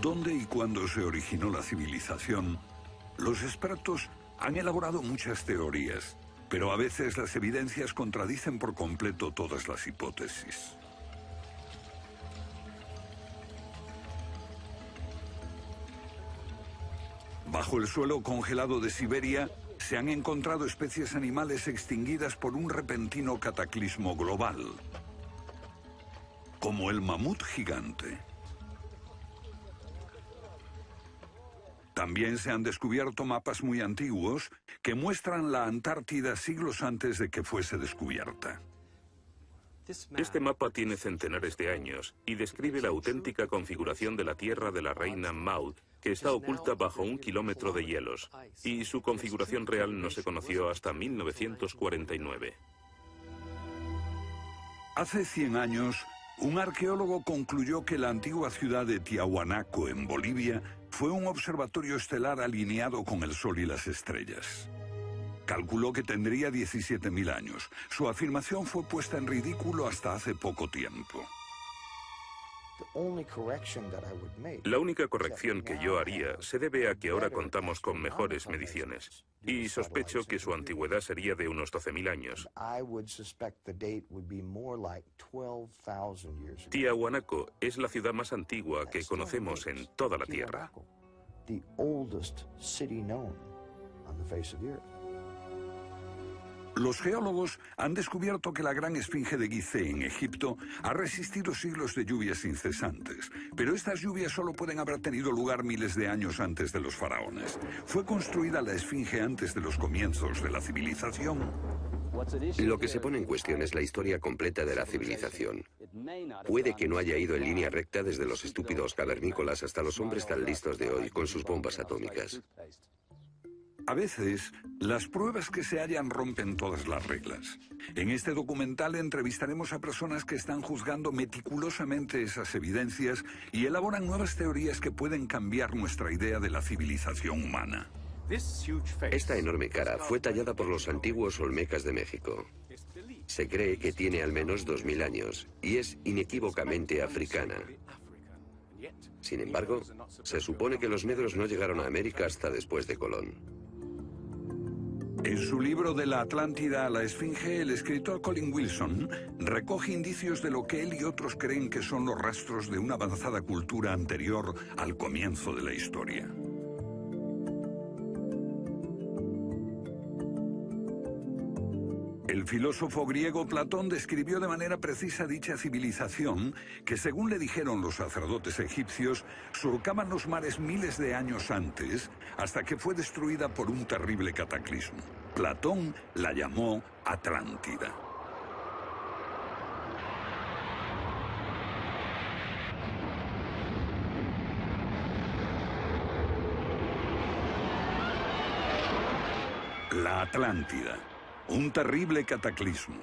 ¿Dónde y cuándo se originó la civilización? Los expertos han elaborado muchas teorías, pero a veces las evidencias contradicen por completo todas las hipótesis. Bajo el suelo congelado de Siberia se han encontrado especies animales extinguidas por un repentino cataclismo global, como el mamut gigante. También se han descubierto mapas muy antiguos que muestran la Antártida siglos antes de que fuese descubierta. Este mapa tiene centenares de años y describe la auténtica configuración de la Tierra de la reina Maud, que está oculta bajo 1 kilómetro de hielos, y su configuración real no se conoció hasta 1949. Hace 100 años, un arqueólogo concluyó que la antigua ciudad de Tiahuanaco, en Bolivia, fue un observatorio estelar alineado con el Sol y las estrellas. Calculó que tendría 17.000 años. Su afirmación fue puesta en ridículo hasta hace poco tiempo. La única corrección que yo haría se debe a que ahora contamos con mejores mediciones, y sospecho que su antigüedad sería de unos 12.000 años. Tiahuanaco es la ciudad más antigua que conocemos en toda la Tierra. Los geólogos han descubierto que la gran esfinge de Gizeh en Egipto ha resistido siglos de lluvias incesantes, pero estas lluvias solo pueden haber tenido lugar miles de años antes de los faraones. ¿Fue construida la esfinge antes de los comienzos de la civilización? Lo que se pone en cuestión es la historia completa de la civilización. Puede que no haya ido en línea recta desde los estúpidos cavernícolas hasta los hombres tan listos de hoy con sus bombas atómicas. A veces, las pruebas que se hallan rompen todas las reglas. En este documental entrevistaremos a personas que están juzgando meticulosamente esas evidencias y elaboran nuevas teorías que pueden cambiar nuestra idea de la civilización humana. Esta enorme cara fue tallada por los antiguos olmecas de México. Se cree que tiene al menos 2000 años y es inequívocamente africana. Sin embargo, se supone que los negros no llegaron a América hasta después de Colón. En su libro De la Atlántida a la Esfinge, el escritor Colin Wilson recoge indicios de lo que él y otros creen que son los rastros de una avanzada cultura anterior al comienzo de la historia. El filósofo griego Platón describió de manera precisa dicha civilización que, según le dijeron los sacerdotes egipcios, surcaban los mares miles de años antes, hasta que fue destruida por un terrible cataclismo. Platón la llamó Atlántida. La Atlántida. Un terrible cataclismo.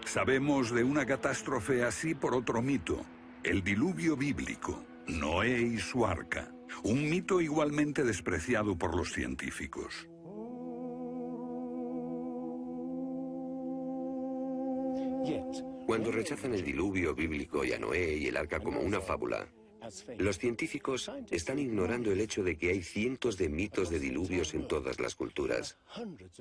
Sabemos de una catástrofe así por otro mito, el diluvio bíblico, Noé y su arca, un mito igualmente despreciado por los científicos. Cuando rechazan el diluvio bíblico y a Noé y el arca como una fábula, los científicos están ignorando el hecho de que hay cientos de mitos de diluvios en todas las culturas,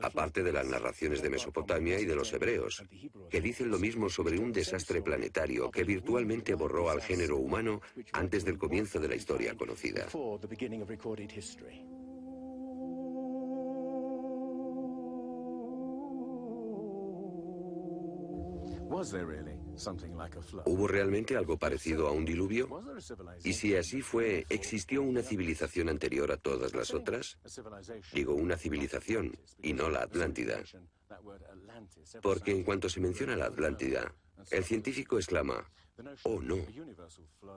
aparte de las narraciones de Mesopotamia y de los hebreos, que dicen lo mismo sobre un desastre planetario que virtualmente borró al género humano antes del comienzo de la historia conocida. ¿Hubo realmente algo parecido a un diluvio? Y si así fue, ¿existió una civilización anterior a todas las otras? Digo una civilización, y no la Atlántida. Porque en cuanto se menciona la Atlántida, el científico exclama, «Oh, no»,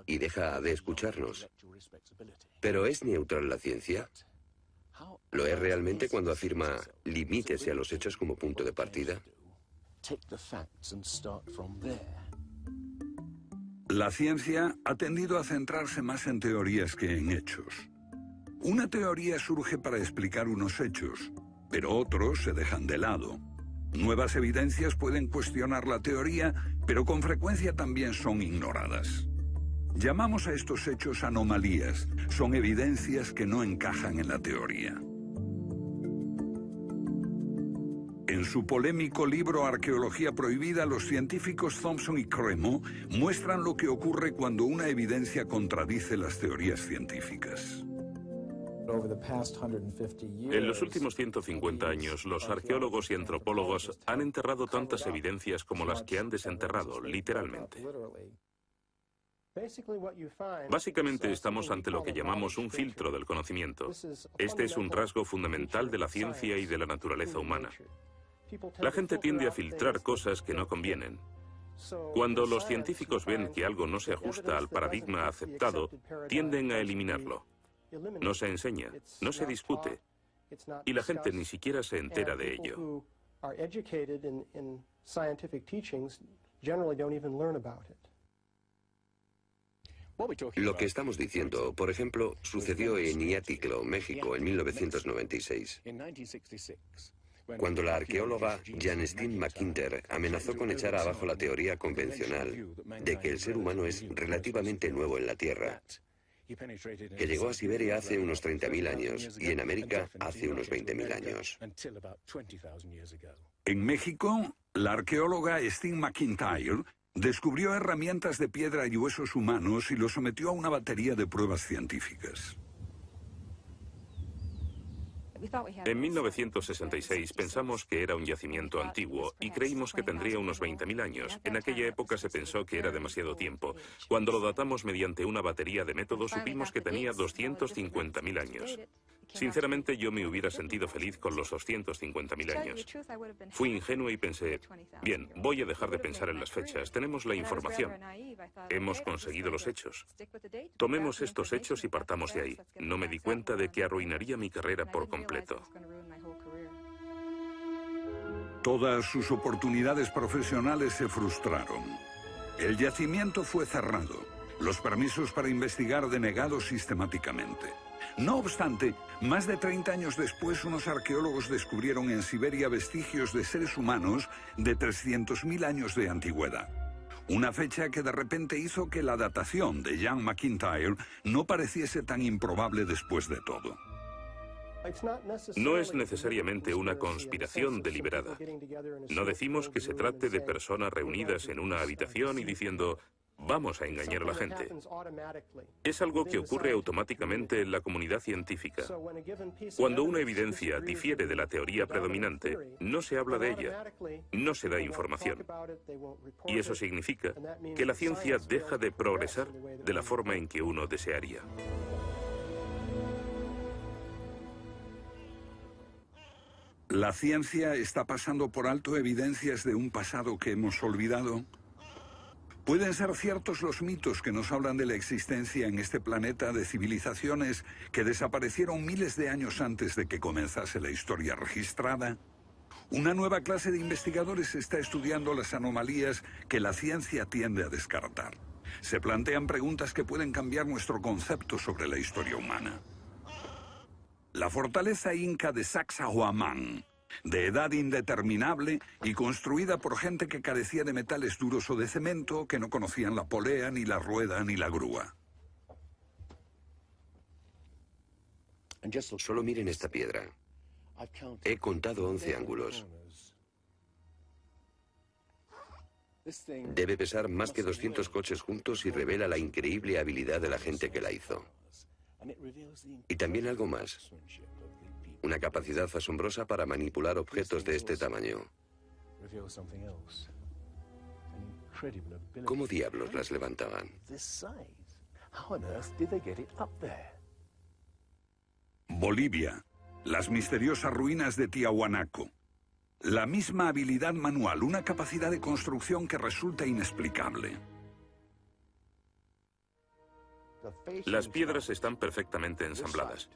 y deja de escucharnos. ¿Pero es neutral la ciencia? ¿Lo es realmente cuando afirma «limítese a los hechos como punto de partida»? La ciencia ha tendido a centrarse más en teorías que en hechos. Una teoría surge para explicar unos hechos, pero otros se dejan de lado. Nuevas evidencias pueden cuestionar la teoría, pero con frecuencia también son ignoradas. Llamamos a estos hechos anomalías. Son evidencias que no encajan en la teoría. En su polémico libro Arqueología Prohibida, los científicos Thompson y Cremo muestran lo que ocurre cuando una evidencia contradice las teorías científicas. En los últimos 150 años, los arqueólogos y antropólogos han enterrado tantas evidencias como las que han desenterrado, literalmente. Básicamente estamos ante lo que llamamos un filtro del conocimiento. Este es un rasgo fundamental de la ciencia y de la naturaleza humana. La gente tiende a filtrar cosas que no convienen. Cuando los científicos ven que algo no se ajusta al paradigma aceptado, tienden a eliminarlo. No se enseña, no se discute, y la gente ni siquiera se entera de ello. Lo que estamos diciendo, por ejemplo, sucedió en Iatitlan, México, en 1996. Cuando la arqueóloga Janestine McIntyre amenazó con echar abajo la teoría convencional de que el ser humano es relativamente nuevo en la Tierra, que llegó a Siberia hace unos 30.000 años y en América hace unos 20.000 años. En México, la arqueóloga Stine McIntyre descubrió herramientas de piedra y huesos humanos y los sometió a una batería de pruebas científicas. En 1966 pensamos que era un yacimiento antiguo y creímos que tendría unos 20.000 años. En aquella época se pensó que era demasiado tiempo. Cuando lo datamos mediante una batería de métodos supimos que tenía 250.000 años. Sinceramente yo me hubiera sentido feliz con los 250.000 años. Fui ingenuo y pensé, bien, voy a dejar de pensar en las fechas. Tenemos la información. Hemos conseguido los hechos. Tomemos estos hechos y partamos de ahí. No me di cuenta de que arruinaría mi carrera por completo. Todas sus oportunidades profesionales se frustraron. El yacimiento fue cerrado. Los permisos para investigar denegados sistemáticamente. No obstante, más de 30 años después, unos arqueólogos descubrieron en Siberia vestigios de seres humanos de 300.000 años de antigüedad. Una fecha que de repente hizo que la datación de Jan McIntyre no pareciese tan improbable después de todo. No es necesariamente una conspiración deliberada. No decimos que se trate de personas reunidas en una habitación y diciendo, vamos a engañar a la gente. Es algo que ocurre automáticamente en la comunidad científica. Cuando una evidencia difiere de la teoría predominante, no se habla de ella, no se da información. Y eso significa que la ciencia deja de progresar de la forma en que uno desearía. ¿La ciencia está pasando por alto evidencias de un pasado que hemos olvidado? ¿Pueden ser ciertos los mitos que nos hablan de la existencia en este planeta de civilizaciones que desaparecieron miles de años antes de que comenzase la historia registrada? Una nueva clase de investigadores está estudiando las anomalías que la ciencia tiende a descartar. Se plantean preguntas que pueden cambiar nuestro concepto sobre la historia humana. La fortaleza inca de Sacsayhuamán, de edad indeterminable y construida por gente que carecía de metales duros o de cemento, que no conocían la polea, ni la rueda, ni la grúa. Solo miren esta piedra. He contado 11 ángulos. Debe pesar más que 200 coches juntos y revela la increíble habilidad de la gente que la hizo. Y también algo más. Una capacidad asombrosa para manipular objetos de este tamaño. ¿Cómo diablos las levantaban? Bolivia. Las misteriosas ruinas de Tiahuanaco. La misma habilidad manual, una capacidad de construcción que resulta inexplicable. Las piedras están perfectamente ensambladas.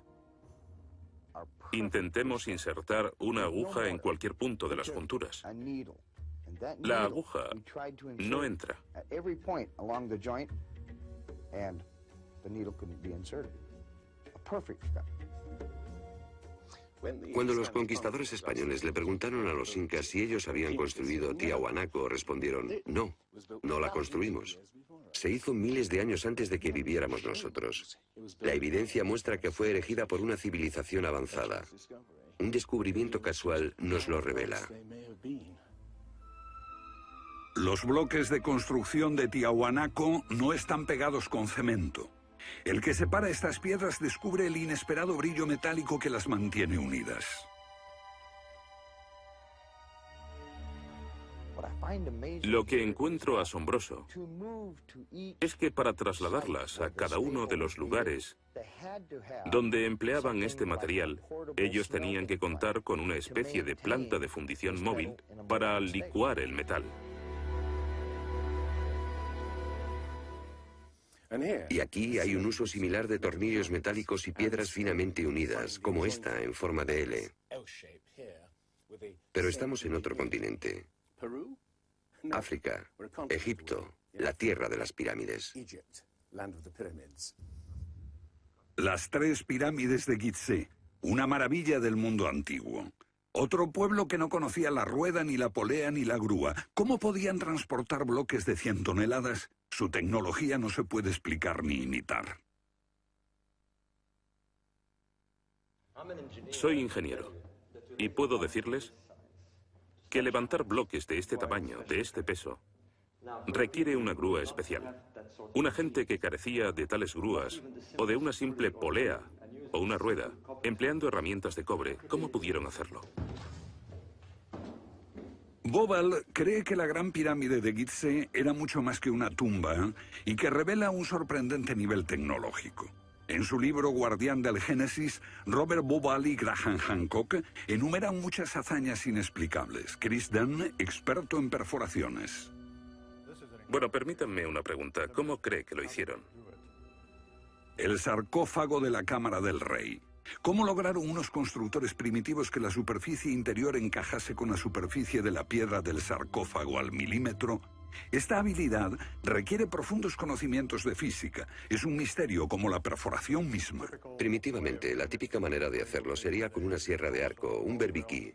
Intentemos insertar una aguja en cualquier punto de las junturas. La aguja no entra. Cuando los conquistadores españoles le preguntaron a los incas si ellos habían construido Tiahuanaco, respondieron, no, no la construimos. se hizo miles de años antes de que viviéramos nosotros. La evidencia muestra que fue erigida por una civilización avanzada. Un descubrimiento casual nos lo revela. Los bloques de construcción de Tiahuanaco no están pegados con cemento. El que separa estas piedras descubre el inesperado brillo metálico que las mantiene unidas. Lo que encuentro asombroso es que para trasladarlas a cada uno de los lugares donde empleaban este material, ellos tenían que contar con una especie de planta de fundición móvil para licuar el metal. Y aquí hay un uso similar de tornillos metálicos y piedras finamente unidas, como esta en forma de L. Pero estamos en otro continente. África, Egipto, la tierra de las pirámides. Las 3 pirámides de Gizeh, una maravilla del mundo antiguo. Otro pueblo que no conocía la rueda, ni la polea, ni la grúa. ¿Cómo podían transportar bloques de 100 toneladas? Su tecnología no se puede explicar ni imitar. Soy ingeniero y puedo decirles que levantar bloques de este tamaño, de este peso, requiere una grúa especial. Una gente que carecía de tales grúas, o de una simple polea, o una rueda, empleando herramientas de cobre, ¿cómo pudieron hacerlo? Bobal cree que la Gran Pirámide de Gizeh era mucho más que una tumba y que revela un sorprendente nivel tecnológico. En su libro Guardián del Génesis, Robert Bobal y Graham Hancock enumeran muchas hazañas inexplicables. Chris Dunn, experto en perforaciones. Bueno, permítanme una pregunta. ¿Cómo cree que lo hicieron? El sarcófago de la Cámara del Rey. ¿Cómo lograron unos constructores primitivos que la superficie interior encajase con la superficie de la piedra del sarcófago al milímetro? Esta habilidad requiere profundos conocimientos de física. Es un misterio como la perforación misma. Primitivamente, la típica manera de hacerlo sería con una sierra de arco, un berbiquí.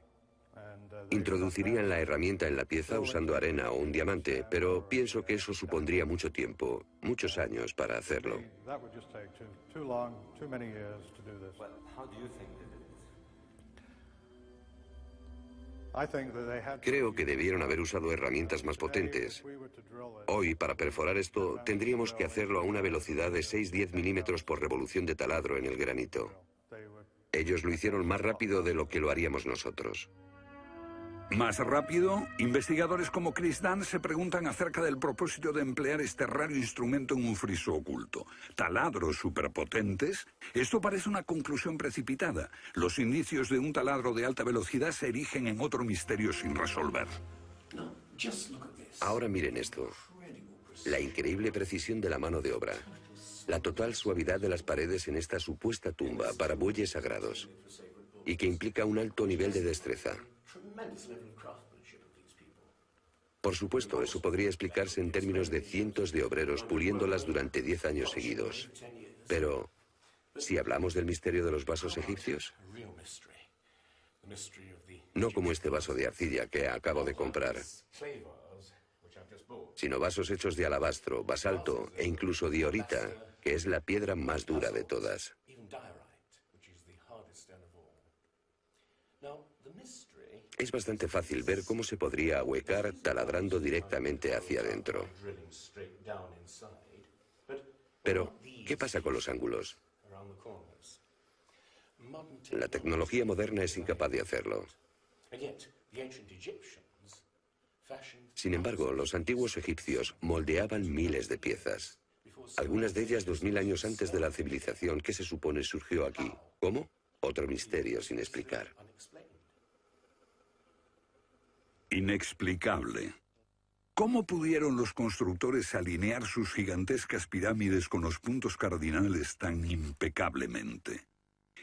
Introducirían la herramienta en la pieza usando arena o un diamante, pero pienso que eso supondría mucho tiempo, muchos años para hacerlo. Creo que debieron haber usado herramientas más potentes. Hoy, para perforar esto, tendríamos que hacerlo a una velocidad de 6-10 milímetros por revolución de taladro en el granito. Ellos lo hicieron más rápido de lo que lo haríamos nosotros. Más rápido, investigadores como Chris Dunn se preguntan acerca del propósito de emplear este raro instrumento en un friso oculto. ¿Taladros superpotentes? Esto parece una conclusión precipitada. Los indicios de un taladro de alta velocidad se erigen en otro misterio sin resolver. Ahora miren esto. La increíble precisión de la mano de obra. La total suavidad de las paredes en esta supuesta tumba para bueyes sagrados. Y que implica un alto nivel de destreza. Por supuesto, eso podría explicarse en términos de cientos de obreros puliéndolas durante 10 años seguidos. Pero, ¿si hablamos del misterio de los vasos egipcios? No como este vaso de arcilla que acabo de comprar, sino vasos hechos de alabastro, basalto e incluso diorita, que es la piedra más dura de todas. Es bastante fácil ver cómo se podría ahuecar taladrando directamente hacia adentro. Pero, ¿qué pasa con los ángulos? La tecnología moderna es incapaz de hacerlo. Sin embargo, los antiguos egipcios moldeaban miles de piezas. Algunas de ellas 2000 años antes de la civilización que se supone surgió aquí. ¿Cómo? Otro misterio sin explicar. Inexplicable. ¿Cómo pudieron los constructores alinear sus gigantescas pirámides con los puntos cardinales tan impecablemente?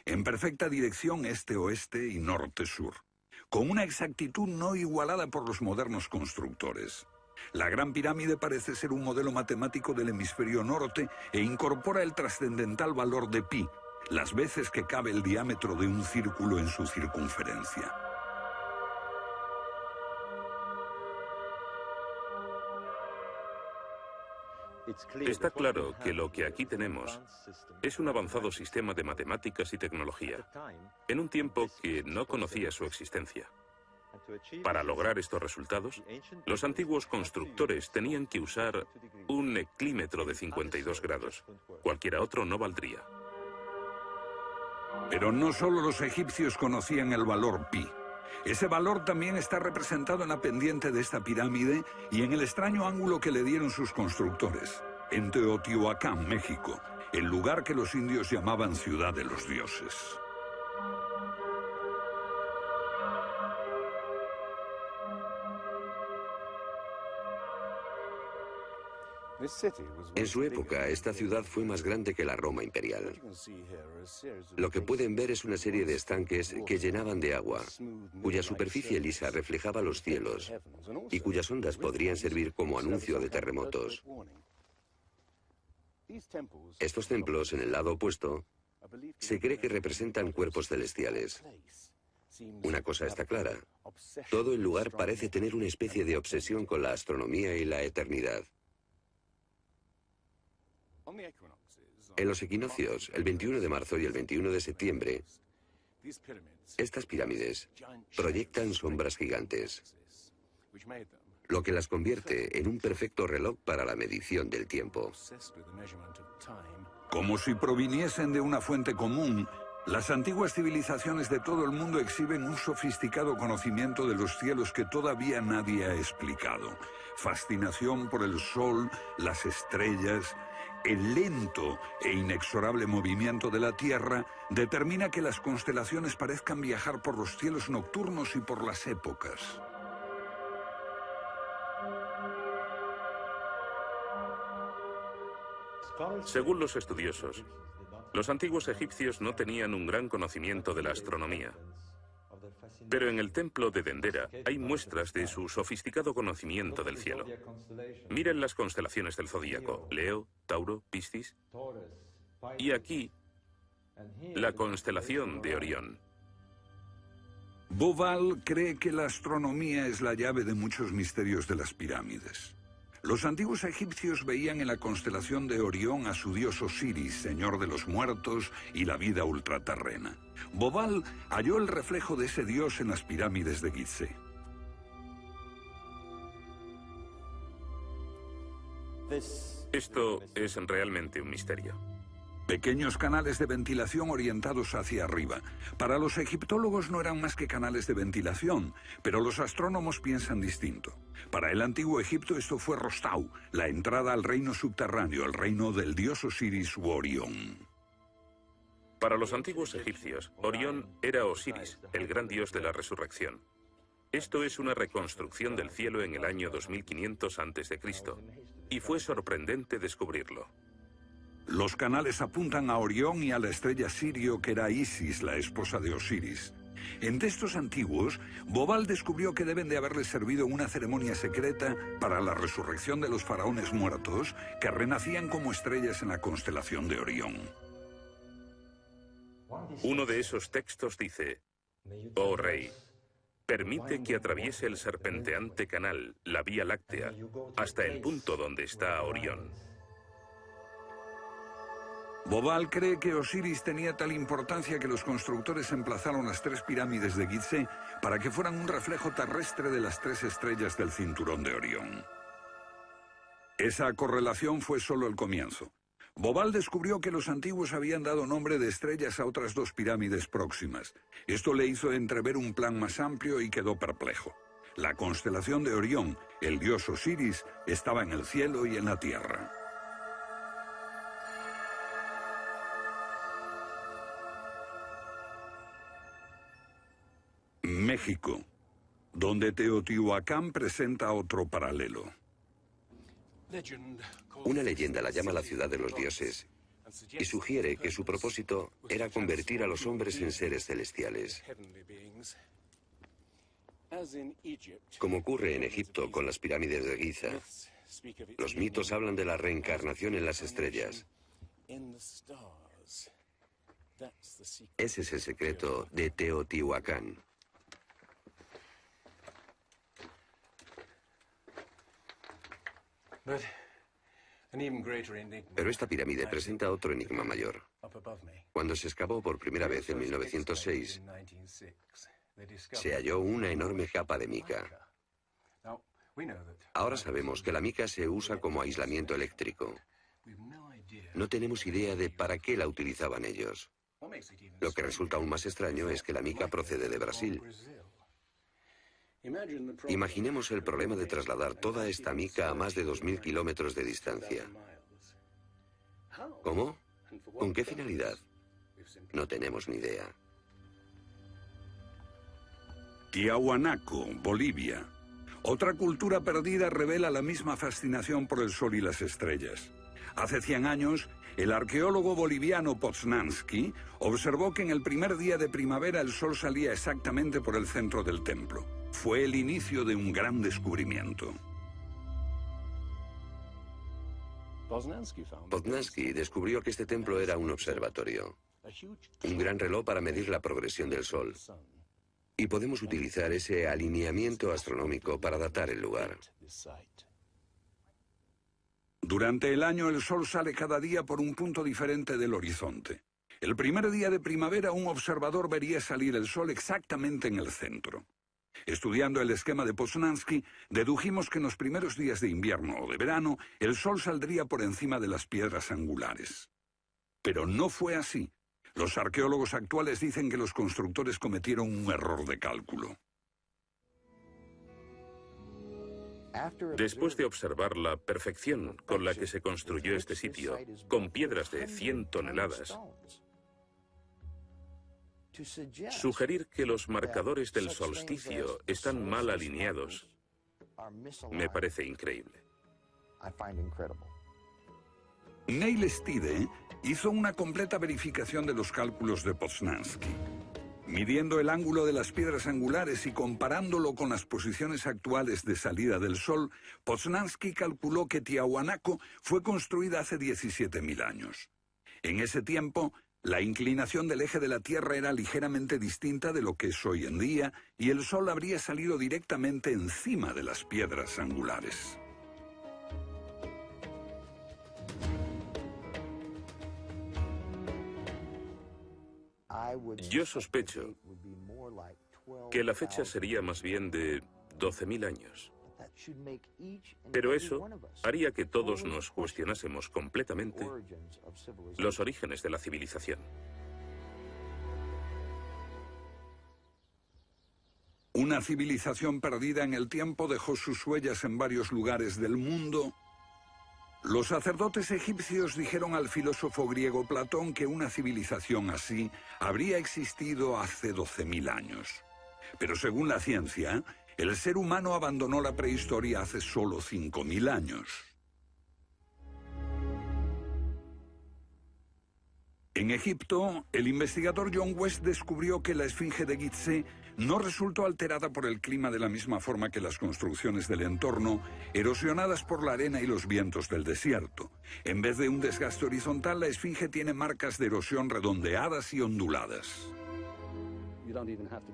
En perfecta dirección este-oeste y norte-sur, con una exactitud no igualada por los modernos constructores. La Gran Pirámide parece ser un modelo matemático del hemisferio norte e incorpora el trascendental valor de pi, las veces que cabe el diámetro de un círculo en su circunferencia. Está claro que lo que aquí tenemos es un avanzado sistema de matemáticas y tecnología, en un tiempo que no conocía su existencia. Para lograr estos resultados, los antiguos constructores tenían que usar un eclímetro de 52 grados. Cualquiera otro no valdría. Pero no solo los egipcios conocían el valor pi. Ese valor también está representado en la pendiente de esta pirámide y en el extraño ángulo que le dieron sus constructores, en Teotihuacán, México, el lugar que los indios llamaban Ciudad de los Dioses. En su época, esta ciudad fue más grande que la Roma imperial. Lo que pueden ver es una serie de estanques que llenaban de agua, cuya superficie lisa reflejaba los cielos y cuyas ondas podrían servir como anuncio de terremotos. Estos templos, en el lado opuesto, se cree que representan cuerpos celestiales. Una cosa está clara: todo el lugar parece tener una especie de obsesión con la astronomía y la eternidad. En los equinoccios, el 21 de marzo y el 21 de septiembre, estas pirámides proyectan sombras gigantes, lo que las convierte en un perfecto reloj para la medición del tiempo. Como si proviniesen de una fuente común, las antiguas civilizaciones de todo el mundo exhiben un sofisticado conocimiento de los cielos que todavía nadie ha explicado. Fascinación por el sol, las estrellas. El lento e inexorable movimiento de la Tierra determina que las constelaciones parezcan viajar por los cielos nocturnos y por las épocas. Según los estudiosos, los antiguos egipcios no tenían un gran conocimiento de la astronomía. Pero en el templo de Dendera hay muestras de su sofisticado conocimiento del cielo. Miren las constelaciones del zodíaco: Leo, Tauro, Piscis. Y aquí, la constelación de Orión. Bauval cree que la astronomía es la llave de muchos misterios de las pirámides. Los antiguos egipcios veían en la constelación de Orión a su dios Osiris, señor de los muertos y la vida ultraterrena. Bauval halló el reflejo de ese dios en las pirámides de Gizeh. Esto es realmente un misterio. Pequeños canales de ventilación orientados hacia arriba. Para los egiptólogos no eran más que canales de ventilación, pero los astrónomos piensan distinto. Para el antiguo Egipto esto fue Rostau, la entrada al reino subterráneo, el reino del dios Osiris u Orión. Para los antiguos egipcios, Orión era Osiris, el gran dios de la resurrección. Esto es una reconstrucción del cielo en el año 2500 a.C., y fue sorprendente descubrirlo. Los canales apuntan a Orión y a la estrella Sirio, que era Isis, la esposa de Osiris. En textos antiguos, Bauval descubrió que deben de haberle servido una ceremonia secreta para la resurrección de los faraones muertos, que renacían como estrellas en la constelación de Orión. Uno de esos textos dice: «Oh rey, permite que atraviese el serpenteante canal, la Vía Láctea, hasta el punto donde está Orión». Bauval cree que Osiris tenía tal importancia que los constructores emplazaron las 3 pirámides de Gizeh para que fueran un reflejo terrestre de las 3 estrellas del cinturón de Orión. Esa correlación fue solo el comienzo. Bauval descubrió que los antiguos habían dado nombre de estrellas a otras 2 pirámides próximas. Esto le hizo entrever un plan más amplio y quedó perplejo. La constelación de Orión, el dios Osiris, estaba en el cielo y en la tierra. México, donde Teotihuacán presenta otro paralelo. Una leyenda la llama la ciudad de los dioses y sugiere que su propósito era convertir a los hombres en seres celestiales. Como ocurre en Egipto con las pirámides de Giza, los mitos hablan de la reencarnación en las estrellas. Ese es el secreto de Teotihuacán. Pero esta pirámide presenta otro enigma mayor. Cuando se excavó por primera vez en 1906, se halló una enorme capa de mica. Ahora sabemos que la mica se usa como aislamiento eléctrico. No tenemos idea de para qué la utilizaban ellos. Lo que resulta aún más extraño es que la mica procede de Brasil. Imaginemos el problema de trasladar toda esta mica a más de 2.000 kilómetros de distancia. ¿Cómo? ¿Con qué finalidad? No tenemos ni idea. Tiahuanaco, Bolivia. Otra cultura perdida revela la misma fascinación por el sol y las estrellas. Hace 100 años, el arqueólogo boliviano Poznański observó que en el primer día de primavera el sol salía exactamente por el centro del templo. Fue el inicio de un gran descubrimiento. Poznański descubrió que este templo era un observatorio, un gran reloj para medir la progresión del sol. Y podemos utilizar ese alineamiento astronómico para datar el lugar. Durante el año el sol sale cada día por un punto diferente del horizonte. El primer día de primavera un observador vería salir el sol exactamente en el centro. Estudiando el esquema de Poznański, dedujimos que en los primeros días de invierno o de verano el sol saldría por encima de las piedras angulares. Pero no fue así. Los arqueólogos actuales dicen que los constructores cometieron un error de cálculo. Después de observar la perfección con la que se construyó este sitio, con piedras de 100 toneladas, sugerir que los marcadores del solsticio están mal alineados me parece increíble. Neil Stide hizo una completa verificación de los cálculos de Poznański. Midiendo el ángulo de las piedras angulares y comparándolo con las posiciones actuales de salida del sol, Poznański calculó que Tiahuanaco fue construida hace 17.000 años. En ese tiempo, la inclinación del eje de la Tierra era ligeramente distinta de lo que es hoy en día y el sol habría salido directamente encima de las piedras angulares. Yo sospecho que la fecha sería más bien de 12.000 años. Pero eso haría que todos nos cuestionásemos completamente los orígenes de la civilización. Una civilización perdida en el tiempo dejó sus huellas en varios lugares del mundo. Los sacerdotes egipcios dijeron al filósofo griego Platón que una civilización así habría existido hace 12.000 años. Pero según la ciencia, el ser humano abandonó la prehistoria hace solo 5.000 años. En Egipto, el investigador John West descubrió que la esfinge de Gizeh no resultó alterada por el clima de la misma forma que las construcciones del entorno, erosionadas por la arena y los vientos del desierto. En vez de un desgaste horizontal, la esfinge tiene marcas de erosión redondeadas y onduladas.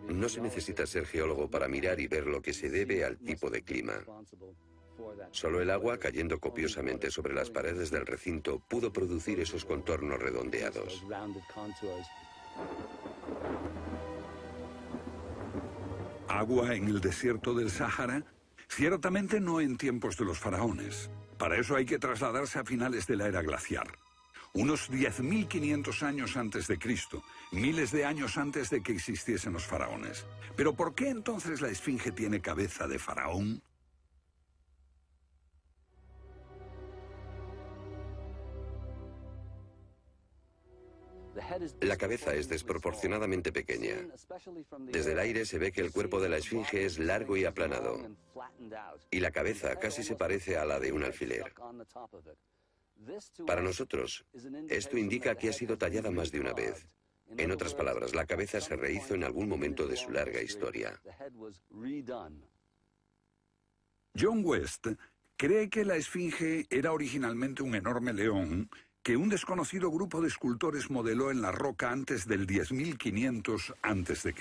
No se necesita ser geólogo para mirar y ver lo que se debe al tipo de clima. Solo el agua cayendo copiosamente sobre las paredes del recinto pudo producir esos contornos redondeados. ¿Agua en el desierto del Sáhara? Ciertamente no en tiempos de los faraones. Para eso hay que trasladarse a finales de la era glaciar. Unos 10.500 años antes de Cristo, miles de años antes de que existiesen los faraones. ¿Pero por qué entonces la esfinge tiene cabeza de faraón? La cabeza es desproporcionadamente pequeña. Desde el aire se ve que el cuerpo de la esfinge es largo y aplanado, y la cabeza casi se parece a la de un alfiler. Para nosotros, esto indica que ha sido tallada más de una vez. En otras palabras, la cabeza se rehizo en algún momento de su larga historia. John West cree que la esfinge era originalmente un enorme león que un desconocido grupo de escultores modeló en la roca antes del 10.500 a.C.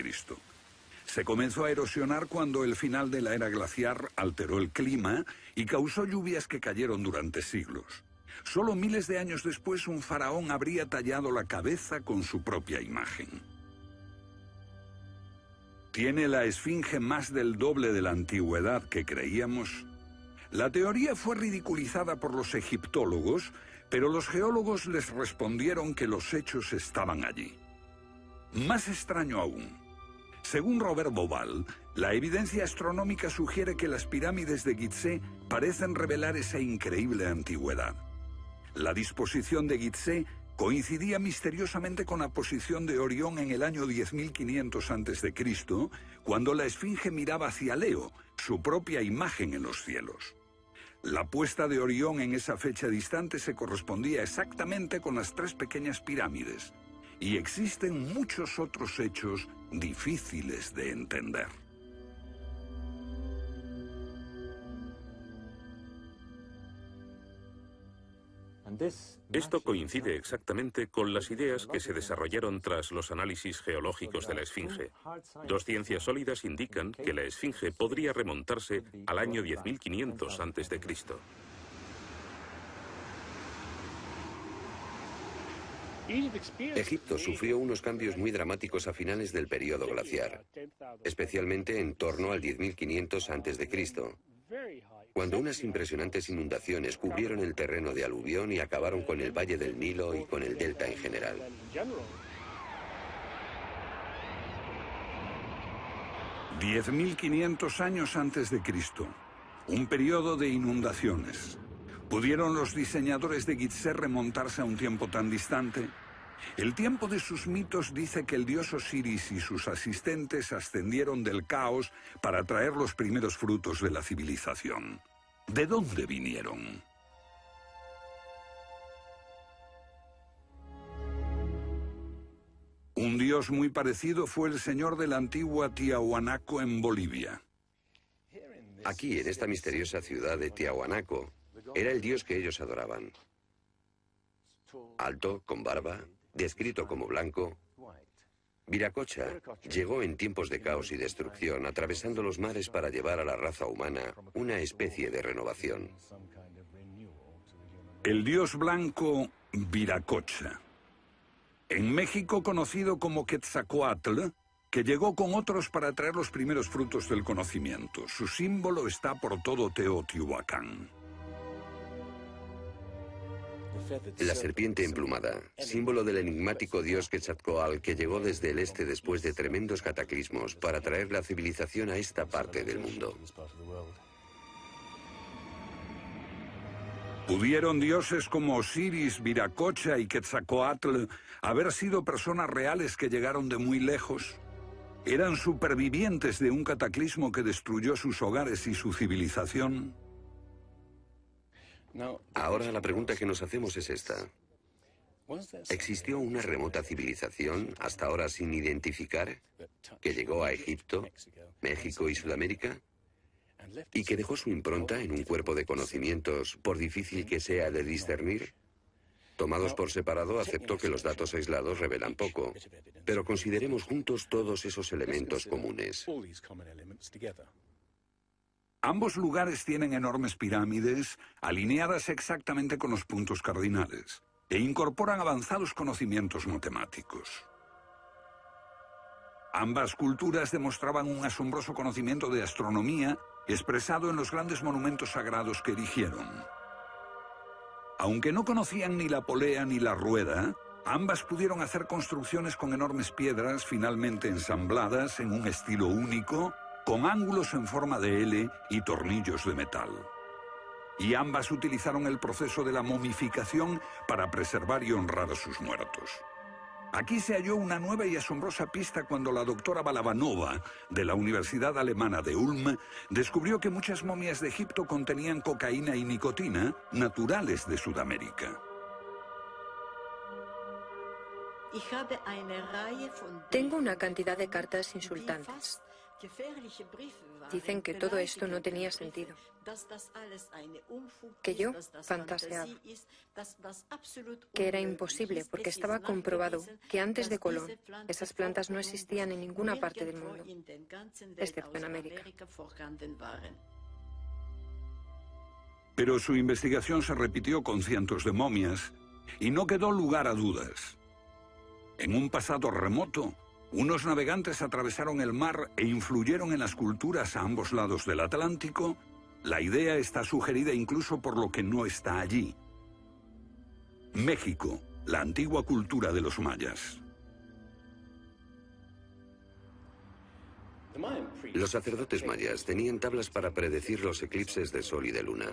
Se comenzó a erosionar cuando el final de la era glaciar alteró el clima y causó lluvias que cayeron durante siglos. Solo miles de años después un faraón habría tallado la cabeza con su propia imagen. ¿Tiene la esfinge más del doble de la antigüedad que creíamos? La teoría fue ridiculizada por los egiptólogos, pero los geólogos les respondieron que los hechos estaban allí. Más extraño aún, según Robert Bauval, la evidencia astronómica sugiere que las pirámides de Gizeh parecen revelar esa increíble antigüedad. La disposición de Gizeh coincidía misteriosamente con la posición de Orión en el año 10.500 a.C., cuando la esfinge miraba hacia Leo, su propia imagen en los cielos. La puesta de Orión en esa fecha distante se correspondía exactamente con las tres pequeñas pirámides, y existen muchos otros hechos difíciles de entender. Esto coincide exactamente con las ideas que se desarrollaron tras los análisis geológicos de la esfinge. Dos ciencias sólidas indican que la esfinge podría remontarse al año 10.500 a.C. Egipto sufrió unos cambios muy dramáticos a finales del período glaciar, especialmente en torno al 10.500 a.C., cuando unas impresionantes inundaciones cubrieron el terreno de aluvión y acabaron con el valle del Nilo y con el delta en general. «10.500 años antes de Cristo, un periodo de inundaciones. ¿Pudieron los diseñadores de Gizeh remontarse a un tiempo tan distante? El tiempo de sus mitos dice que el dios Osiris y sus asistentes ascendieron del caos para traer los primeros frutos de la civilización. ¿De dónde vinieron? Un dios muy parecido fue el señor de la antigua Tiahuanaco en Bolivia. Aquí, en esta misteriosa ciudad de Tiahuanaco, era el dios que ellos adoraban. Alto, con barba, descrito como blanco, Viracocha llegó en tiempos de caos y destrucción, atravesando los mares para llevar a la raza humana una especie de renovación. El dios blanco Viracocha. En México conocido como Quetzalcóatl, que llegó con otros para traer los primeros frutos del conocimiento. Su símbolo está por todo Teotihuacán. La serpiente emplumada, símbolo del enigmático dios Quetzalcóatl que llegó desde el este después de tremendos cataclismos para traer la civilización a esta parte del mundo. ¿Pudieron dioses como Osiris, Viracocha y Quetzalcóatl haber sido personas reales que llegaron de muy lejos? ¿Eran supervivientes de un cataclismo que destruyó sus hogares y su civilización? Ahora la pregunta que nos hacemos es esta. ¿Existió una remota civilización, hasta ahora sin identificar, que llegó a Egipto, México y Sudamérica? ¿Y que dejó su impronta en un cuerpo de conocimientos, por difícil que sea de discernir? Tomados por separado, acepto que los datos aislados revelan poco, pero consideremos juntos todos esos elementos comunes. Ambos lugares tienen enormes pirámides, alineadas exactamente con los puntos cardinales, e incorporan avanzados conocimientos matemáticos. Ambas culturas demostraban un asombroso conocimiento de astronomía, expresado en los grandes monumentos sagrados que erigieron. Aunque no conocían ni la polea ni la rueda, ambas pudieron hacer construcciones con enormes piedras finalmente ensambladas en un estilo único, con ángulos en forma de L y tornillos de metal. Y ambas utilizaron el proceso de la momificación para preservar y honrar a sus muertos. Aquí se halló una nueva y asombrosa pista cuando la doctora Balabanova, de la Universidad Alemana de Ulm, descubrió que muchas momias de Egipto contenían cocaína y nicotina, naturales de Sudamérica. Tengo una cantidad de cartas insultantes. Dicen que todo esto no tenía sentido, que yo fantaseaba, que era imposible porque estaba comprobado que antes de Colón esas plantas no existían en ninguna parte del mundo, excepto en América. Pero su investigación se repitió con cientos de momias y no quedó lugar a dudas. En un pasado remoto, unos navegantes atravesaron el mar e influyeron en las culturas a ambos lados del Atlántico. La idea está sugerida incluso por lo que no está allí. México, la antigua cultura de los mayas. Los sacerdotes mayas tenían tablas para predecir los eclipses de sol y de luna.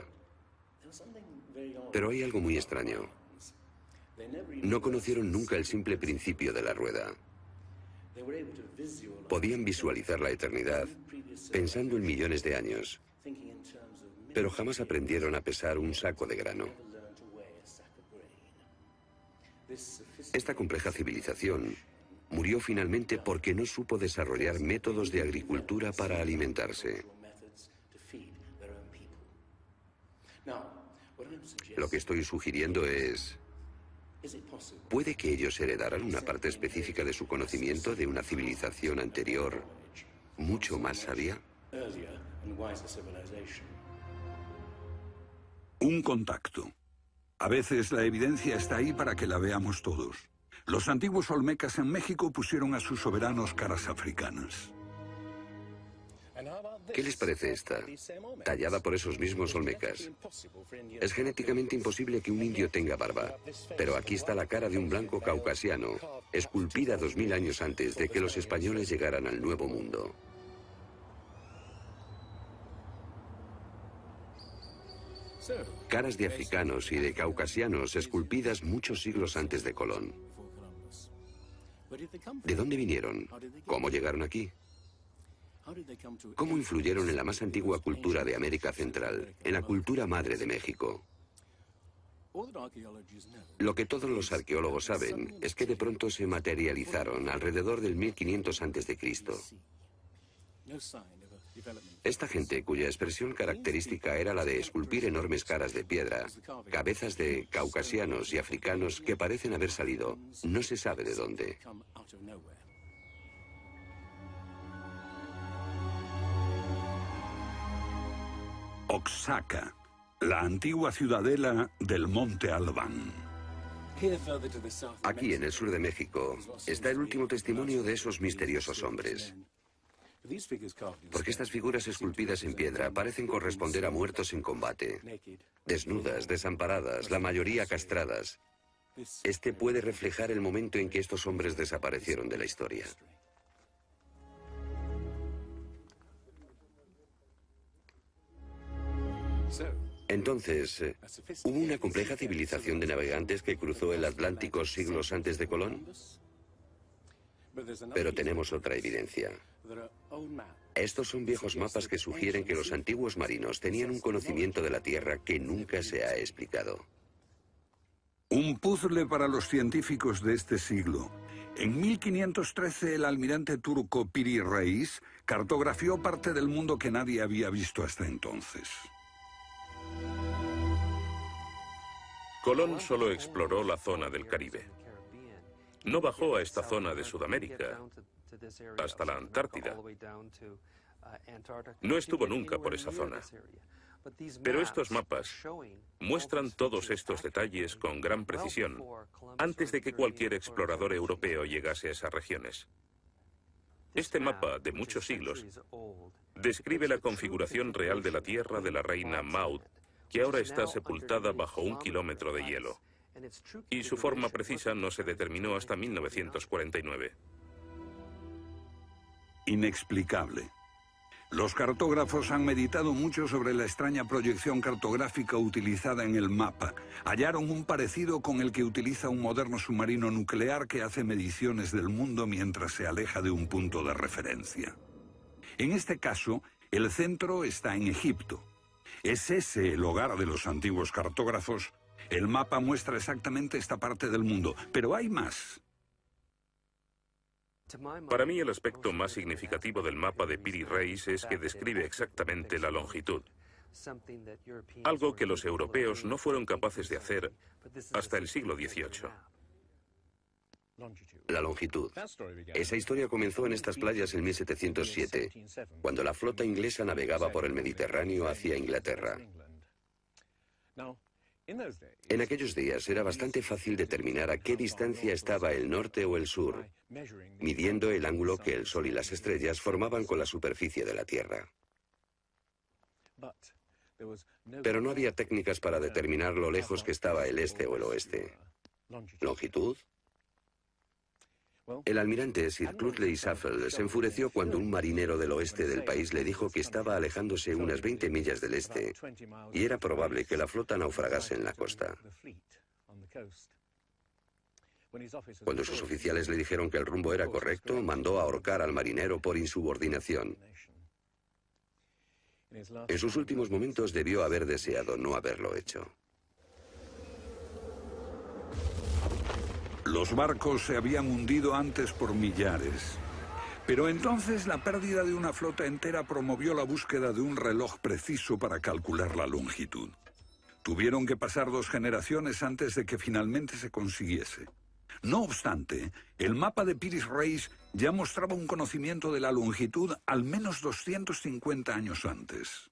Pero hay algo muy extraño. No conocieron nunca el simple principio de la rueda. Podían visualizar la eternidad pensando en millones de años, pero jamás aprendieron a pesar un saco de grano. Esta compleja civilización murió finalmente porque no supo desarrollar métodos de agricultura para alimentarse. Lo que estoy sugiriendo es... ¿puede que ellos heredaran una parte específica de su conocimiento de una civilización anterior, mucho más sabia? Un contacto. A veces la evidencia está ahí para que la veamos todos. Los antiguos olmecas en México pusieron a sus soberanos caras africanas. ¿Qué les parece esta? Tallada por esos mismos olmecas. Es genéticamente imposible que un indio tenga barba, pero aquí está la cara de un blanco caucasiano, esculpida 2000 años antes de que los españoles llegaran al Nuevo Mundo. Caras de africanos y de caucasianos esculpidas muchos siglos antes de Colón. ¿De dónde vinieron? ¿Cómo llegaron aquí? ¿Cómo influyeron en la más antigua cultura de América Central, en la cultura madre de México? Lo que todos los arqueólogos saben es que de pronto se materializaron alrededor del 1500 a.C. Esta gente, cuya expresión característica era la de esculpir enormes caras de piedra, cabezas de caucasianos y africanos que parecen haber salido, no se sabe de dónde. Oaxaca, la antigua ciudadela del Monte Albán. Aquí, en el sur de México, está el último testimonio de esos misteriosos hombres. Porque estas figuras esculpidas en piedra parecen corresponder a muertos en combate. Desnudas, desamparadas, la mayoría castradas. Este puede reflejar el momento en que estos hombres desaparecieron de la historia. Entonces, ¿hubo una compleja civilización de navegantes que cruzó el Atlántico siglos antes de Colón? Pero tenemos otra evidencia. Estos son viejos mapas que sugieren que los antiguos marinos tenían un conocimiento de la Tierra que nunca se ha explicado. Un puzzle para los científicos de este siglo. En 1513 el almirante turco Piri Reis cartografió parte del mundo que nadie había visto hasta entonces. Colón solo exploró la zona del Caribe. No bajó a esta zona de Sudamérica, hasta la Antártida. No estuvo nunca por esa zona. Pero estos mapas muestran todos estos detalles con gran precisión, antes de que cualquier explorador europeo llegase a esas regiones. Este mapa, de muchos siglos, describe la configuración real de la tierra de la reina Maud, que ahora está sepultada bajo 1 kilómetro de hielo. Y su forma precisa no se determinó hasta 1949. Inexplicable. Los cartógrafos han meditado mucho sobre la extraña proyección cartográfica utilizada en el mapa. Hallaron un parecido con el que utiliza un moderno submarino nuclear que hace mediciones del mundo mientras se aleja de un punto de referencia. En este caso, el centro está en Egipto. ¿Es ese el hogar de los antiguos cartógrafos? El mapa muestra exactamente esta parte del mundo, pero hay más. Para mí el aspecto más significativo del mapa de Piri Reis es que describe exactamente la longitud. Algo que los europeos no fueron capaces de hacer hasta el siglo XVIII. La longitud. Esa historia comenzó en estas playas en 1707, cuando la flota inglesa navegaba por el Mediterráneo hacia Inglaterra. En aquellos días era bastante fácil determinar a qué distancia estaba el norte o el sur, midiendo el ángulo que el Sol y las estrellas formaban con la superficie de la Tierra. Pero no había técnicas para determinar lo lejos que estaba el este o el oeste. ¿Longitud? El almirante Sir Clutley Safel se enfureció cuando un marinero del oeste del país le dijo que estaba alejándose unas 20 millas del este y era probable que la flota naufragase en la costa. Cuando sus oficiales le dijeron que el rumbo era correcto, mandó ahorcar al marinero por insubordinación. En sus últimos momentos debió haber deseado no haberlo hecho. Los barcos se habían hundido antes por millares. Pero entonces la pérdida de una flota entera promovió la búsqueda de un reloj preciso para calcular la longitud. Tuvieron que pasar 2 generaciones antes de que finalmente se consiguiese. No obstante, el mapa de Piri Reis ya mostraba un conocimiento de la longitud al menos 250 años antes.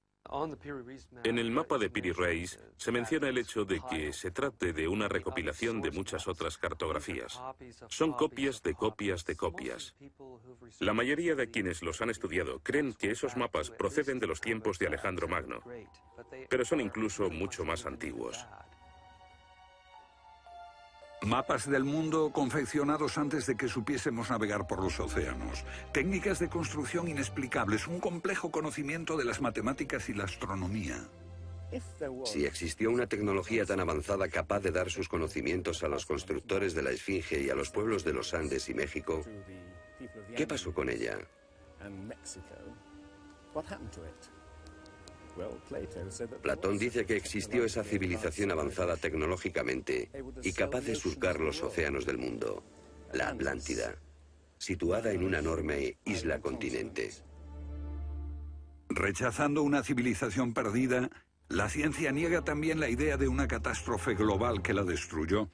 En el mapa de Piri Reis se menciona el hecho de que se trate de una recopilación de muchas otras cartografías. Son copias de copias de copias. La mayoría de quienes los han estudiado creen que esos mapas proceden de los tiempos de Alejandro Magno, pero son incluso mucho más antiguos. Mapas del mundo confeccionados antes de que supiésemos navegar por los océanos. Técnicas de construcción inexplicables, un complejo conocimiento de las matemáticas y la astronomía. Si existió una tecnología tan avanzada capaz de dar sus conocimientos a los constructores de la Esfinge y a los pueblos de los Andes y México, ¿qué pasó con ella? Platón dice que existió esa civilización avanzada tecnológicamente y capaz de surcar los océanos del mundo, la Atlántida, situada en una enorme isla-continente. Rechazando una civilización perdida, la ciencia niega también la idea de una catástrofe global que la destruyó.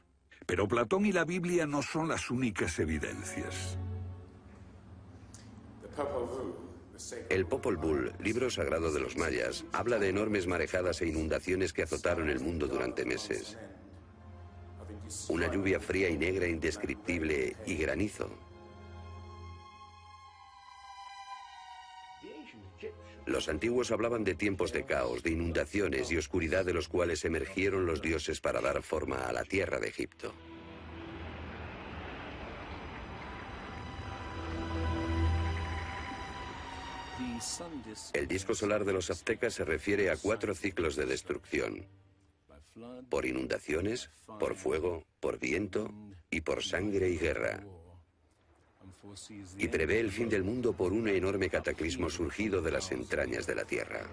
Pero Platón y la Biblia no son las únicas evidencias. El Popol Vuh, libro sagrado de los mayas, habla de enormes marejadas e inundaciones que azotaron el mundo durante meses. Una lluvia fría y negra indescriptible y granizo. Los antiguos hablaban de tiempos de caos, de inundaciones y oscuridad de los cuales emergieron los dioses para dar forma a la tierra de Egipto. El disco solar de los aztecas se refiere a 4 ciclos de destrucción: por inundaciones, por fuego, por viento y por sangre y guerra. Y prevé el fin del mundo por un enorme cataclismo surgido de las entrañas de la tierra.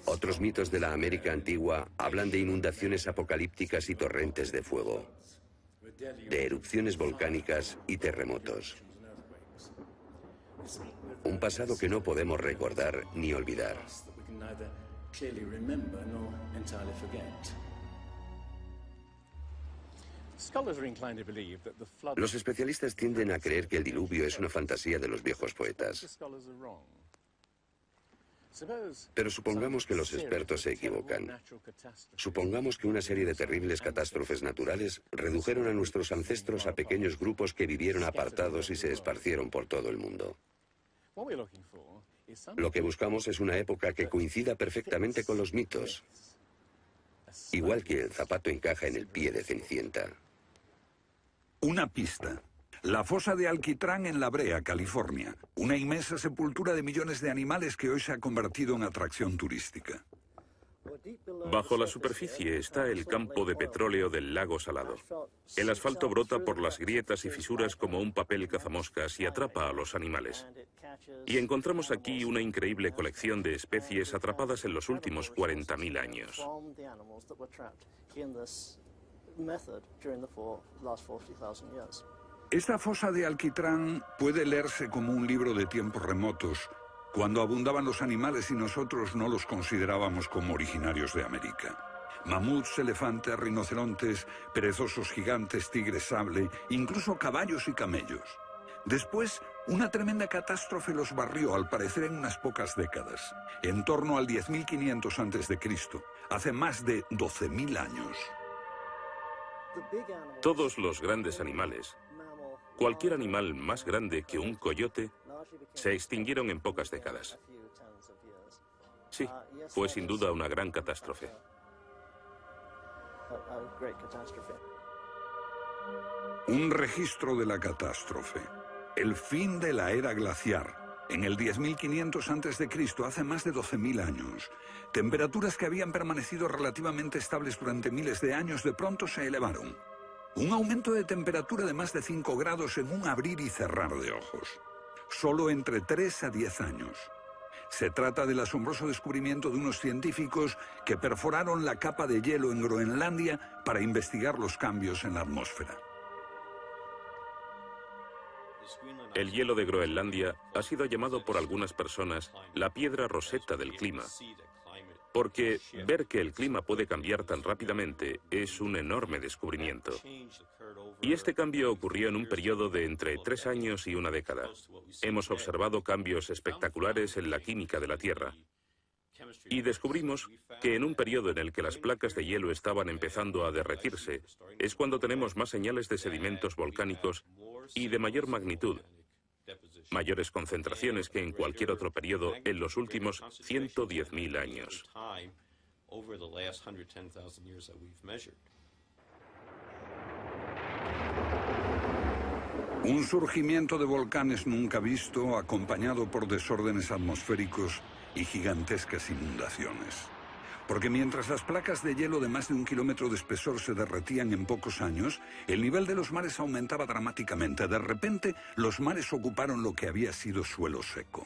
Otros mitos de la América antigua hablan de inundaciones apocalípticas y torrentes de fuego, de erupciones volcánicas y terremotos. Un pasado que no podemos recordar ni olvidar. Los especialistas tienden a creer que el diluvio es una fantasía de los viejos poetas. Pero supongamos que los expertos se equivocan. Supongamos que una serie de terribles catástrofes naturales redujeron a nuestros ancestros a pequeños grupos que vivieron apartados y se esparcieron por todo el mundo. Lo que buscamos es una época que coincida perfectamente con los mitos, igual que el zapato encaja en el pie de Cenicienta. Una pista. La fosa de Alquitrán en La Brea, California. Una inmensa sepultura de millones de animales que hoy se ha convertido en atracción turística. Bajo la superficie está el campo de petróleo del lago Salado. El asfalto brota por las grietas y fisuras como un papel cazamoscas y atrapa a los animales. Y encontramos aquí una increíble colección de especies atrapadas en los últimos 40.000 años. Esta fosa de Alquitrán puede leerse como un libro de tiempos remotos, cuando abundaban los animales y nosotros no los considerábamos como originarios de América. Mamuts, elefantes, rinocerontes, perezosos gigantes, tigres sable, incluso caballos y camellos. Después Una tremenda catástrofe los barrió, al parecer, en unas pocas décadas, en torno al 10.500 a.C., hace más de 12.000 años. Todos los grandes animales, cualquier animal más grande que un coyote, se extinguieron en pocas décadas. Sí, fue sin duda una gran catástrofe. Un registro de la catástrofe. El fin de la era glaciar. En el 10.500 a.C., hace más de 12.000 años. Temperaturas que habían permanecido relativamente estables durante miles de años de pronto se elevaron. Un aumento de temperatura de más de 5 grados en un abrir y cerrar de ojos. Solo entre 3 a 10 años. Se trata del asombroso descubrimiento de unos científicos que perforaron la capa de hielo en Groenlandia para investigar los cambios en la atmósfera. El hielo de Groenlandia ha sido llamado por algunas personas la piedra roseta del clima, porque ver que el clima puede cambiar tan rápidamente es un enorme descubrimiento. Y este cambio ocurrió en un periodo de entre 3 años y una década. Hemos observado cambios espectaculares en la química de la Tierra. Y descubrimos que en un periodo en el que las placas de hielo estaban empezando a derretirse, es cuando tenemos más señales de sedimentos volcánicos y de mayor magnitud, mayores concentraciones que en cualquier otro periodo en los últimos 110.000 años. Un surgimiento de volcanes nunca visto, acompañado por desórdenes atmosféricos y gigantescas inundaciones. Porque mientras las placas de hielo de más de 1 kilómetro de espesor se derretían en pocos años, el nivel de los mares aumentaba dramáticamente. De repente, los mares ocuparon lo que había sido suelo seco.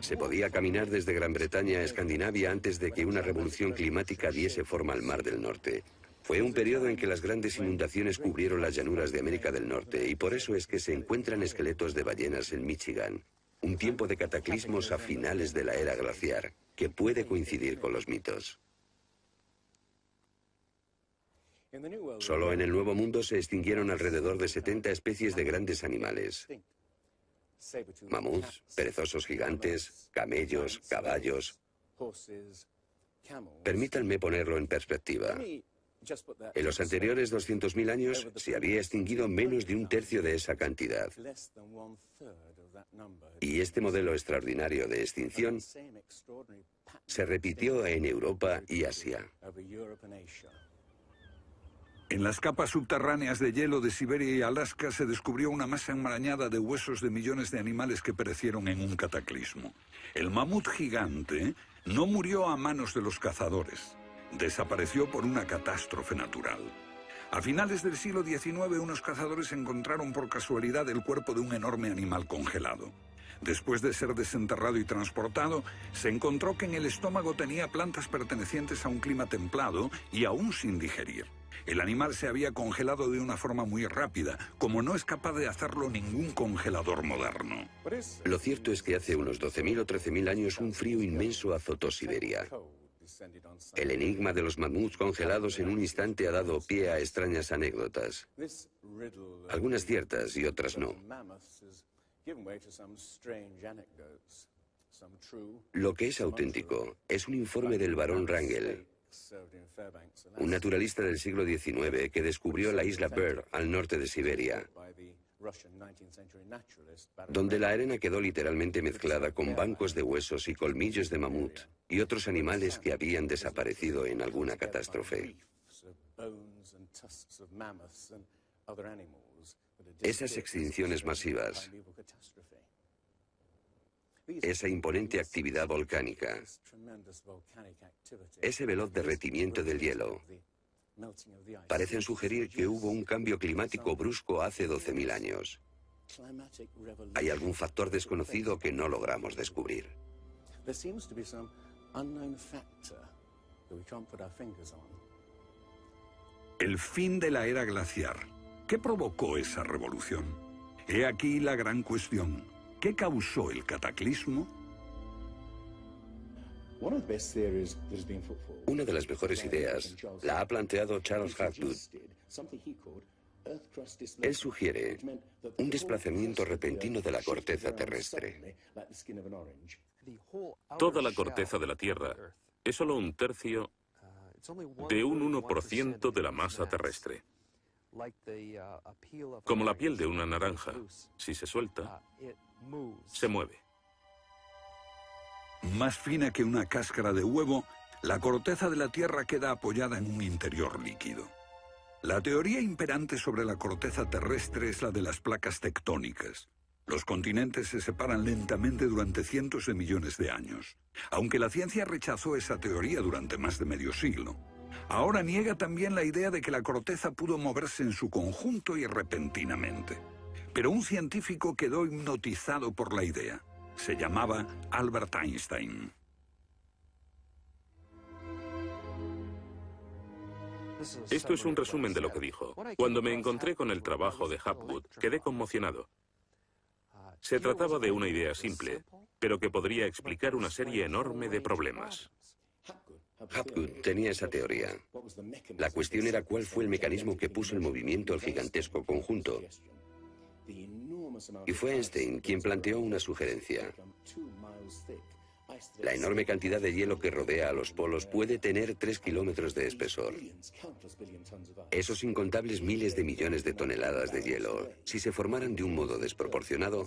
Se podía caminar desde Gran Bretaña a Escandinavia antes de que una revolución climática diese forma al Mar del Norte. Fue un periodo en que las grandes inundaciones cubrieron las llanuras de América del Norte, y por eso es que se encuentran esqueletos de ballenas en Michigan. Un tiempo de cataclismos a finales de la era glaciar, que puede coincidir con los mitos. Solo en el Nuevo Mundo se extinguieron alrededor de 70 especies de grandes animales. Mamuts, perezosos gigantes, camellos, caballos. Permítanme ponerlo en perspectiva. En los anteriores 200.000 años se había extinguido menos de 1/3 de esa cantidad. Y este modelo extraordinario de extinción se repitió en Europa y Asia. En las capas subterráneas de hielo de Siberia y Alaska se descubrió una masa enmarañada de huesos de millones de animales que perecieron en un cataclismo. El mamut gigante no murió a manos de los cazadores. Desapareció por una catástrofe natural. A finales del siglo XIX, unos cazadores encontraron por casualidad el cuerpo de un enorme animal congelado. Después de ser desenterrado y transportado, se encontró que en el estómago tenía plantas pertenecientes a un clima templado y aún sin digerir. El animal se había congelado de una forma muy rápida, como no es capaz de hacerlo ningún congelador moderno. Lo cierto es que hace unos 12.000 o 13.000 años un frío inmenso azotó Siberia. El enigma de los mamuts congelados en un instante ha dado pie a extrañas anécdotas. Algunas ciertas y otras no. Lo que es auténtico es un informe del barón Wrangel, un naturalista del siglo XIX que descubrió la isla Byrd al norte de Siberia, donde la arena quedó literalmente mezclada con bancos de huesos y colmillos de mamut y otros animales que habían desaparecido en alguna catástrofe. Esas extinciones masivas, esa imponente actividad volcánica, ese veloz derretimiento del hielo, parecen sugerir que hubo un cambio climático brusco hace 12.000 años. Hay algún factor desconocido que no logramos descubrir. El fin de la era glaciar. ¿Qué provocó esa revolución? He aquí la gran cuestión. ¿Qué causó el cataclismo? Una de las mejores ideas la ha planteado Charles Hapgood, Él sugiere un desplazamiento repentino de la corteza terrestre. Toda la corteza de la Tierra es solo un tercio de un 1% de la masa terrestre. Como la piel de una naranja, si se suelta, se mueve. Más fina que una cáscara de huevo, la corteza de la Tierra queda apoyada en un interior líquido. La teoría imperante sobre la corteza terrestre es la de las placas tectónicas. Los continentes se separan lentamente durante cientos de millones de años, aunque la ciencia rechazó esa teoría durante más de medio siglo. Ahora niega también la idea de que la corteza pudo moverse en su conjunto y repentinamente. Pero un científico quedó hipnotizado por la idea. Se llamaba Albert Einstein. Esto es un resumen de lo que dijo. Cuando me encontré con el trabajo de Hapgood, quedé conmocionado. Se trataba de una idea simple, pero que podría explicar una serie enorme de problemas. Hapgood tenía esa teoría. La cuestión era cuál fue el mecanismo que puso en movimiento al gigantesco conjunto. Y fue Einstein quien planteó una sugerencia. La enorme cantidad de hielo que rodea a los polos puede tener 3 kilómetros de espesor. Esos incontables miles de millones de toneladas de hielo, si se formaran de un modo desproporcionado,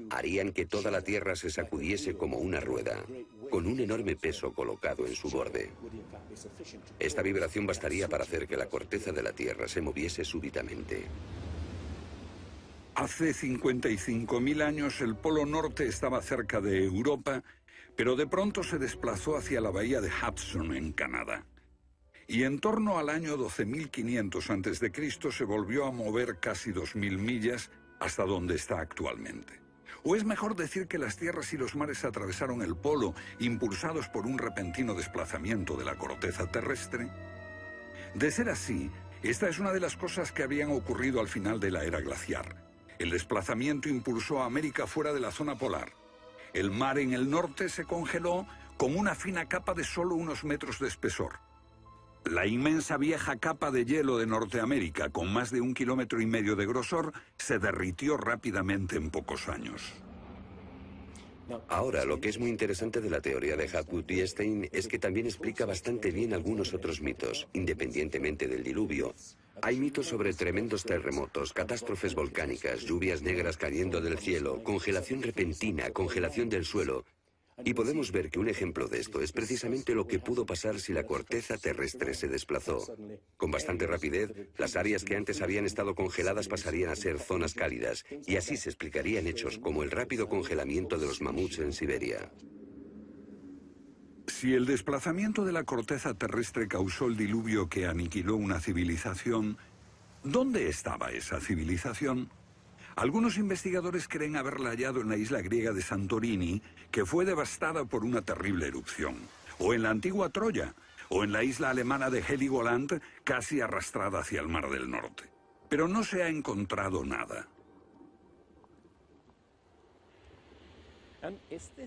harían que toda la Tierra se sacudiese como una rueda, con un enorme peso colocado en su borde. Esta vibración bastaría para hacer que la corteza de la Tierra se moviese súbitamente. Hace 55.000 años el Polo Norte estaba cerca de Europa, pero de pronto se desplazó hacia la bahía de Hudson, en Canadá. Y en torno al año 12.500 a.C. se volvió a mover casi 2.000 millas hasta donde está actualmente. O es mejor decir que las tierras y los mares atravesaron el polo, impulsados por un repentino desplazamiento de la corteza terrestre. De ser así, esta es una de las cosas que habían ocurrido al final de la era glaciar. El desplazamiento impulsó a América fuera de la zona polar. El mar en el norte se congeló con una fina capa de solo unos metros de espesor. La inmensa vieja capa de hielo de Norteamérica, con más de 1,5 kilómetros de grosor, se derritió rápidamente en pocos años. Ahora, lo que es muy interesante de la teoría de Hapgood y Einstein es que también explica bastante bien algunos otros mitos, independientemente del diluvio. Hay mitos sobre tremendos terremotos, catástrofes volcánicas, lluvias negras cayendo del cielo, congelación repentina, congelación del suelo. Y podemos ver que un ejemplo de esto es precisamente lo que pudo pasar si la corteza terrestre se desplazó. Con bastante rapidez, las áreas que antes habían estado congeladas pasarían a ser zonas cálidas, y así se explicarían hechos como el rápido congelamiento de los mamuts en Siberia. Si el desplazamiento de la corteza terrestre causó el diluvio que aniquiló una civilización, ¿dónde estaba esa civilización? Algunos investigadores creen haberla hallado en la isla griega de Santorini, que fue devastada por una terrible erupción, o en la antigua Troya, o en la isla alemana de Heligoland, casi arrastrada hacia el Mar del Norte. Pero no se ha encontrado nada.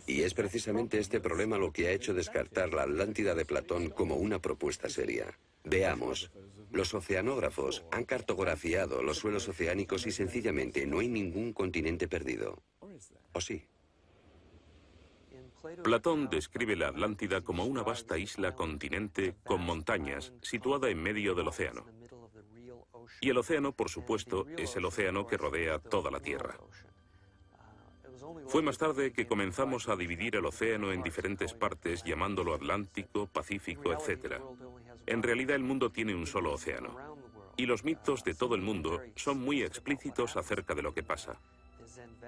Y es precisamente este problema lo que ha hecho descartar la Atlántida de Platón como una propuesta seria. Veamos. Los oceanógrafos han cartografiado los suelos oceánicos y sencillamente no hay ningún continente perdido. ¿O sí? Platón describe la Atlántida como una vasta isla-continente con montañas, situada en medio del océano. Y el océano, por supuesto, es el océano que rodea toda la Tierra. Fue más tarde que comenzamos a dividir el océano en diferentes partes, llamándolo Atlántico, Pacífico, etc. En realidad el mundo tiene un solo océano. Y los mitos de todo el mundo son muy explícitos acerca de lo que pasa.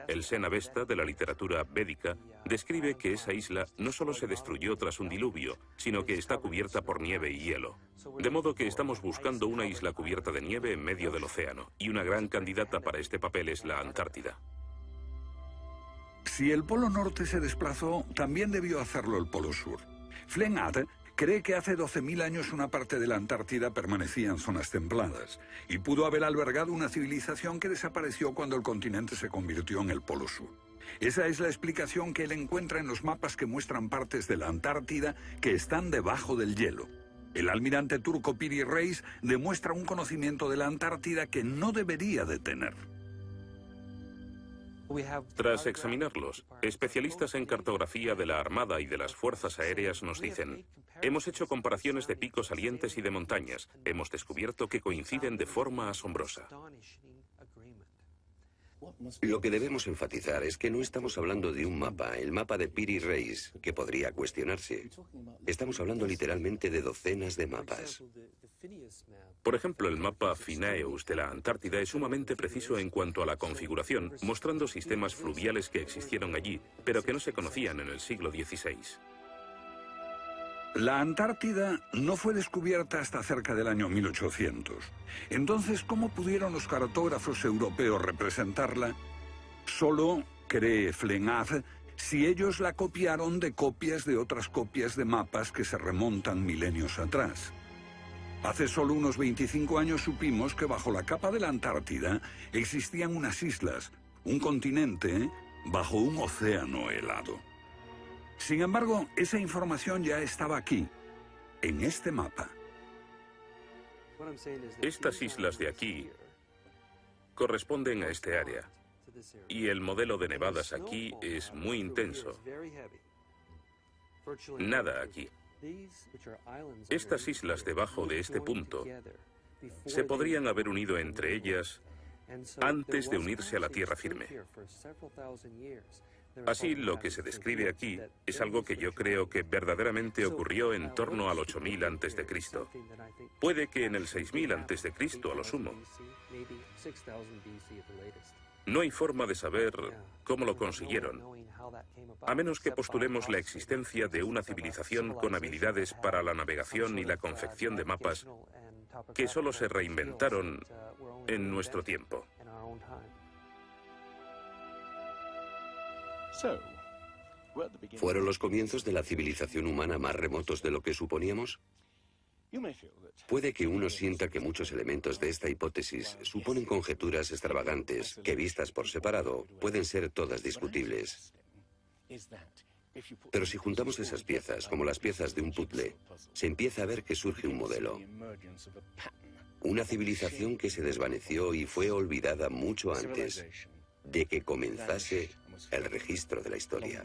El Zen-Avesta, de la literatura védica, describe que esa isla no solo se destruyó tras un diluvio, sino que está cubierta por nieve y hielo. De modo que estamos buscando una isla cubierta de nieve en medio del océano, y una gran candidata para este papel es la Antártida. Si el Polo Norte se desplazó, también debió hacerlo el Polo Sur. Flennat cree que hace 12.000 años una parte de la Antártida permanecía en zonas templadas y pudo haber albergado una civilización que desapareció cuando el continente se convirtió en el Polo Sur. Esa es la explicación que él encuentra en los mapas que muestran partes de la Antártida que están debajo del hielo. El almirante turco Piri Reis demuestra un conocimiento de la Antártida que no debería de tener. Tras examinarlos, especialistas en cartografía de la Armada y de las Fuerzas Aéreas nos dicen: hemos hecho comparaciones de picos salientes y de montañas. Hemos descubierto que coinciden de forma asombrosa. Lo que debemos enfatizar es que no estamos hablando de un mapa, el mapa de Piri Reis, que podría cuestionarse. Estamos hablando literalmente de docenas de mapas. Por ejemplo, el mapa Phineus de la Antártida es sumamente preciso en cuanto a la configuración, mostrando sistemas fluviales que existieron allí, pero que no se conocían en el siglo XVI. La Antártida no fue descubierta hasta cerca del año 1800. Entonces, ¿cómo pudieron los cartógrafos europeos representarla? Solo, cree Flenard, si ellos la copiaron de copias de otras copias de mapas que se remontan milenios atrás. Hace solo unos 25 años supimos que bajo la capa de la Antártida existían unas islas, un continente bajo un océano helado. Sin embargo, esa información ya estaba aquí, en este mapa. Estas islas de aquí corresponden a este área, y el modelo de nevadas aquí es muy intenso. Nada aquí. Estas islas debajo de este punto se podrían haber unido entre ellas antes de unirse a la tierra firme. Así, lo que se describe aquí es algo que yo creo que verdaderamente ocurrió en torno al 8000 a.C. Puede que en el 6000 a.C. a lo sumo. No hay forma de saber cómo lo consiguieron, a menos que postulemos la existencia de una civilización con habilidades para la navegación y la confección de mapas que solo se reinventaron en nuestro tiempo. ¿Fueron los comienzos de la civilización humana más remotos de lo que suponíamos? Puede que uno sienta que muchos elementos de esta hipótesis suponen conjeturas extravagantes que, vistas por separado, pueden ser todas discutibles. Pero si juntamos esas piezas, como las piezas de un puzzle, se empieza a ver que surge un modelo. Una civilización que se desvaneció y fue olvidada mucho antes de que comenzase el registro de la historia.